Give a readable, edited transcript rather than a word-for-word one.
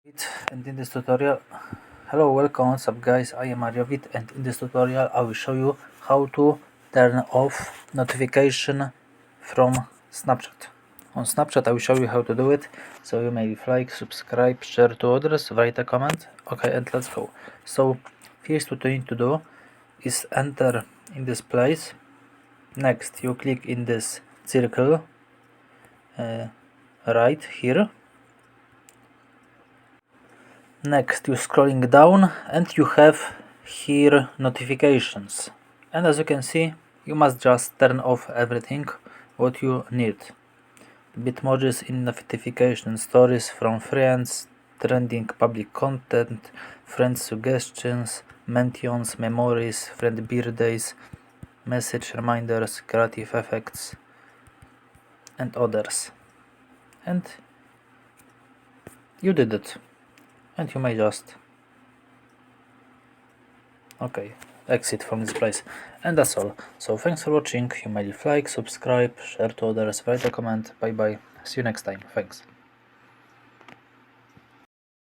And in this tutorial, hello, welcome, what's up guys, I am Arjavit, and in this tutorial I will show you how to turn off notification from Snapchat. On Snapchat I will show you how to do it, so you may like, subscribe, share to others, write a comment. Okay, and let's go. So first what you need to do is enter in this place. Next you click in this circle right here. Next you're scrolling down and you have here notifications, and as you can see you must just turn off everything what you need. Bitmojis in notification, stories from friends, trending public content, friend suggestions, mentions, memories, friend birthdays, message reminders, creative effects and others. And you did it. And you may just exit from this place, and that's all. So thanks for watching. You may leave like, subscribe, share to others, write a comment. Bye bye, see you next time. Thanks.